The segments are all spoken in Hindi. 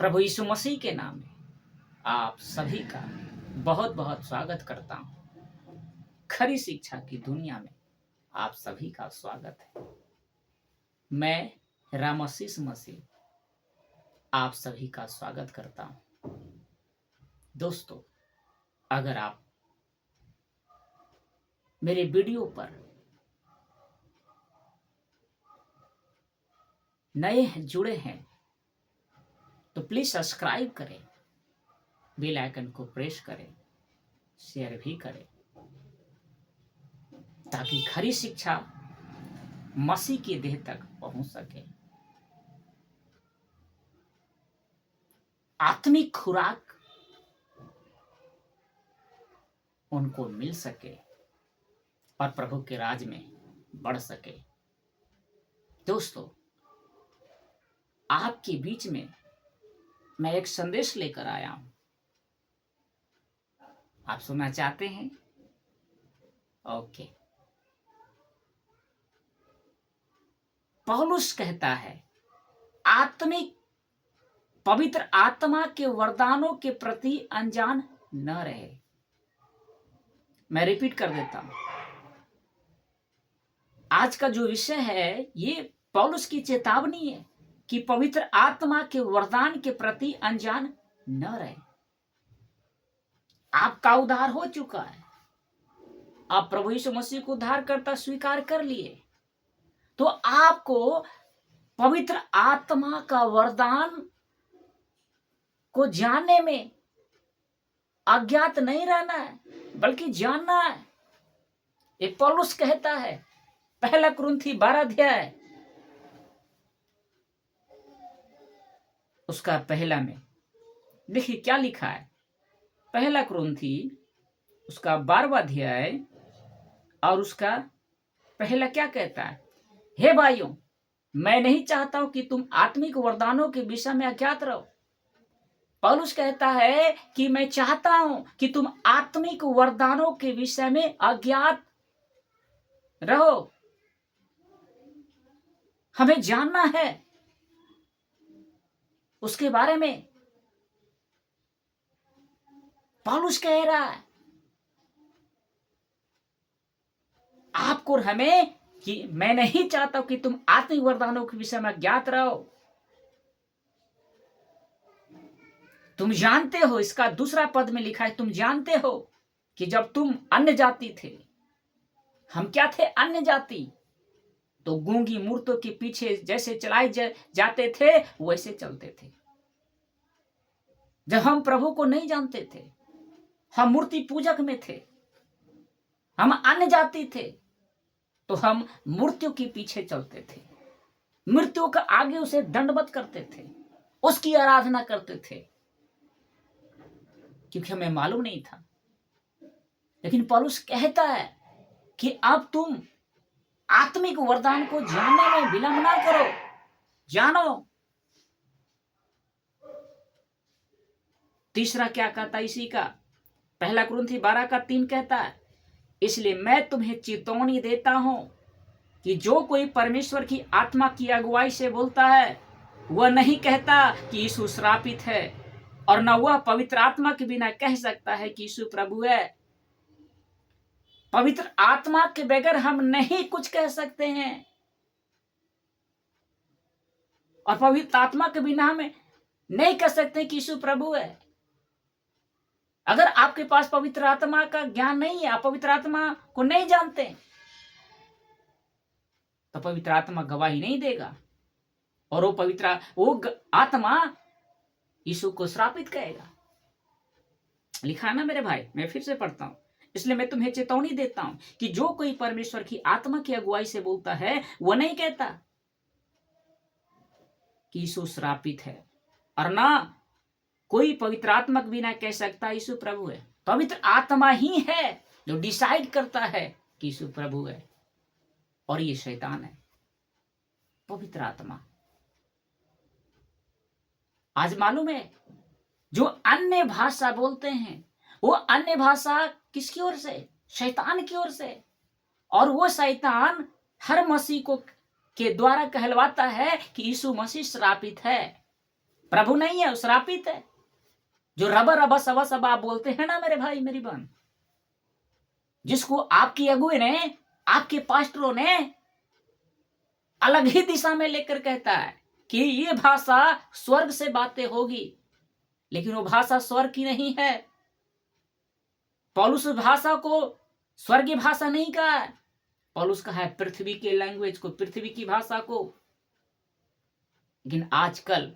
प्रभु यीशु मसीह के नाम में आप सभी का बहुत बहुत स्वागत करता हूं। खरी शिक्षा की दुनिया में आप सभी का स्वागत है। मैं रामाशीष मसीह आप सभी का स्वागत करता हूं। दोस्तों, अगर आप मेरे वीडियो पर नए जुड़े हैं तो प्लीज सब्सक्राइब करें, बेल आइकन को प्रेस करें, शेयर भी करें, ताकि खरी शिक्षा मसीह की देह तक पहुंच सके। आत्मिक खुराक उनको मिल सके और प्रभु के राज में बढ़ सके। दोस्तों, आपके बीच में मैं एक संदेश लेकर आया हूं। आप सुनना चाहते हैं? ओके। पौलुस कहता है, आत्मिक पवित्र आत्मा के वरदानों के प्रति अनजान न रहे। मैं रिपीट कर देता हूं। आज का जो विषय है ये पौलुस की चेतावनी है कि पवित्र आत्मा के वरदान के प्रति अनजान न रहे। आपका उद्धार हो चुका है, आप प्रभु यीशु मसीह को उद्धारकर्ता स्वीकार कर लिए, तो आपको पवित्र आत्मा का वरदान को जानने में अज्ञात नहीं रहना है, बल्कि जानना है। एक पौलुस कहता है, पहला कुरिन्थी 12 अध्याय उसका पहला में देखिए क्या लिखा है। पहला कुरिन्थी उसका 12वां अध्याय और उसका पहला क्या कहता है? हे भाइयों, मैं नहीं चाहता हूं कि तुम आत्मिक वरदानों के विषय में अज्ञात रहो। पौलुस कहता है कि मैं चाहता हूं कि तुम आत्मिक वरदानों के विषय में अज्ञात रहो। हमें जानना है उसके बारे में। पौलुस कह रहा है आपको और हमें कि मैं नहीं चाहता हूं कि तुम आत्मिक वरदानों के विषय में अज्ञात रहो। तुम जानते हो, इसका दूसरा पद में लिखा है, तुम जानते हो कि जब तुम अन्य जाति थे, हम क्या थे? अन्य जाति। तो गूंगी मूर्तों के पीछे जैसे चलाए जाते थे वैसे चलते थे। जब हम प्रभु को नहीं जानते थे, हम मूर्ति पूजक में थे, हम अन्य जाति थे, तो हम मूर्तियों के पीछे चलते थे, मृत्यु के आगे उसे दंडवत करते थे, उसकी आराधना करते थे, क्योंकि हमें मालूम नहीं था। लेकिन पौलुस कहता है कि अब तुम आत्मिक वरदान को जानने में विलंब ना करो, जानो। तीसरा क्या कहता है इसी का? पहला कुरिन्थी 12 का 3 कहता है, इसलिए मैं तुम्हें चेतावनी देता हूं कि जो कोई परमेश्वर की आत्मा की अगुवाई से बोलता है, वह नहीं कहता कि यीशु श्रापित है, और न वह पवित्र आत्मा के बिना कह सकता है कि यीशु प्रभु है। पवित्र आत्मा के बगैर हम नहीं कुछ कह सकते हैं, और पवित्र आत्मा के बिना हम नहीं कह सकते कि यीशु प्रभु है। अगर आपके पास पवित्र आत्मा का ज्ञान नहीं है, आप पवित्र आत्मा को नहीं जानते, तो पवित्र आत्मा गवाही नहीं देगा, और वो आत्मा यीशु को श्रापित कहेगा। लिखा ना मेरे भाई, मैं फिर से पढ़ता हूं। इसलिए मैं तुम्हें चेतावनी देता हूं कि जो कोई परमेश्वर की आत्मा की अगुवाई से बोलता है, वह नहीं कहता कि यीशु श्रापित है, और ना कोई पवित्र आत्मा भी ना कह सकता यीशु प्रभु है। पवित्र आत्मा ही है जो डिसाइड करता है कि यीशु प्रभु है, और ये शैतान है। पवित्र आत्मा आज मालूम है, जो अन्य भाषा बोलते हैं, वो अन्य भाषा किसकी ओर से? शैतान की ओर से। और वो शैतान हर मसीह को के द्वारा कहलवाता है कि यीशु मसीह श्रापित है। प्रभु नहीं है, वो श्रापित है। जो रब रब सबा सबा बोलते हैं ना मेरे भाई मेरी बहन, जिसको आपकी अगुए ने, आपके पास्टरों ने अलग ही दिशा में लेकर कहता है कि ये भाषा स्वर्ग से बातें होगी, लेकिन वो भाषा स्वर्ग की नहीं है। पौलुस भाषा को स्वर्गीय भाषा नहीं कहा है, पौलुस कहा है पृथ्वी के लैंग्वेज को, पृथ्वी की भाषा को। लेकिन आजकल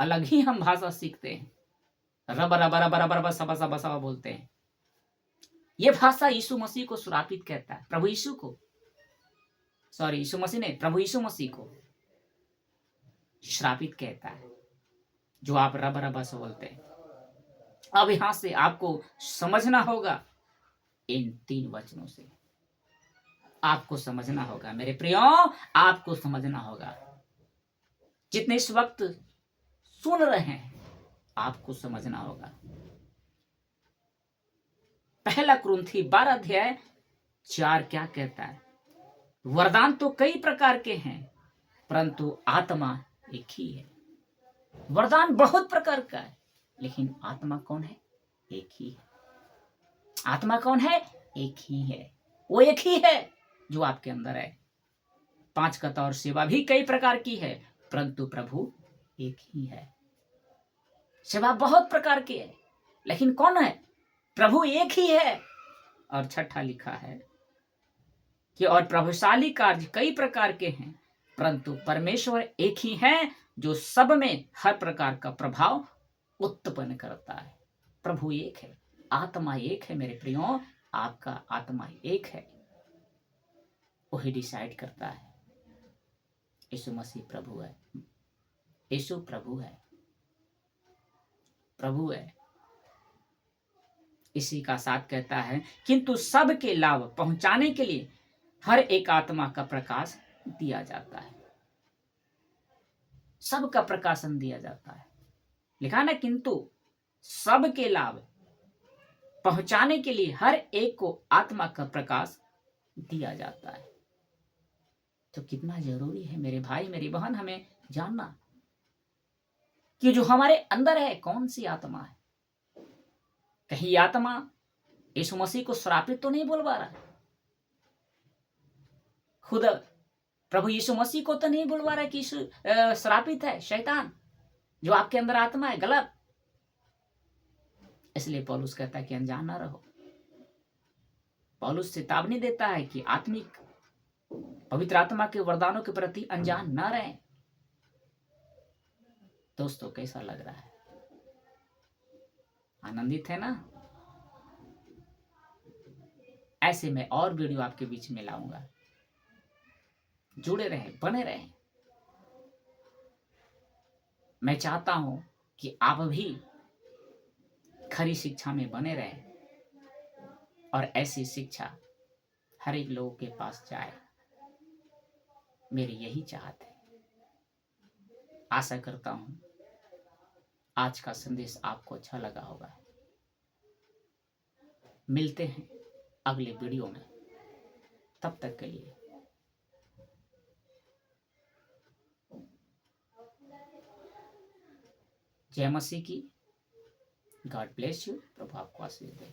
अलग ही हम भाषा सीखते हैं, रब रब रब रब रब सबा सबा सबा बोलते हैं। ये भाषा यीशु मसीह को श्रापित कहता है, प्रभु यीशु को, सॉरी यीशु मसीह ने, प्रभु यीशु मसीह को श्रापित कहता है, जो आप रब रब से बोलते हैं। अब यहां से आपको समझना होगा, इन 3 वचनों से आपको समझना होगा मेरे प्रियो, आपको समझना होगा। जितने इस वक्त सुन रहे हैं आपको समझना होगा। 1 कुरिन्थी 12:4 क्या कहता है? वरदान तो कई प्रकार के हैं, परंतु आत्मा एक ही है। वरदान बहुत प्रकार का है, लेकिन आत्मा कौन है? एक ही है। आत्मा कौन है? एक ही है। वो एक ही है जो आपके अंदर है। 5 कथा और सेवा भी कई प्रकार की है, परंतु प्रभु एक ही है। सेवा बहुत प्रकार की है, लेकिन कौन है? प्रभु एक ही है। और 6 लिखा है कि और प्रभावशाली कार्य कई प्रकार के हैं, परंतु परमेश्वर एक ही है जो सब में हर प्रकार का प्रभाव उत्पन्न करता है। प्रभु एक है, आत्मा एक है मेरे प्रियो, आपका आत्मा एक है। वही डिसाइड करता है। यीशु मसीह प्रभु है, यीशु प्रभु है, प्रभु है। इसी का साथ कहता है, किंतु सबके लाभ पहुंचाने के लिए हर एक आत्मा का प्रकाश दिया जाता है। सबका प्रकाशन दिया जाता है। लिखा ना, किंतु सबके लाभ पहुंचाने के लिए हर एक को आत्मा का प्रकाश दिया जाता है। तो कितना जरूरी है मेरे भाई मेरी बहन हमें जानना कि जो हमारे अंदर है कौन सी आत्मा है। कहीं आत्मा यीशु मसीह को श्रापित तो नहीं बोलवा रहा, खुद प्रभु यीशु मसीह को तो नहीं बोलवा रहा कि यीशु श्रापित है, शैतान जो आपके अंदर आत्मा है, गलत। इसलिए पौलुस कहता है कि अनजान ना रहो। पौलुस चेतावनी देता है कि आत्मिक पवित्र आत्मा के वरदानों के प्रति अनजान ना रहें। दोस्तों कैसा लग रहा है? आनंदित है ना? ऐसे मैं और वीडियो आपके बीच में लाऊंगा। जुड़े रहें, बने रहें। मैं चाहता हूं कि आप भी खरी शिक्षा में बने रहें और ऐसी शिक्षा हर एक लोगों के पास जाए। मेरी यही चाहत है। आशा करता हूं आज का संदेश आपको अच्छा लगा होगा। मिलते हैं अगले वीडियो में, तब तक के लिए जय मसीह की। God bless you. प्रभु आपको आशीष दे।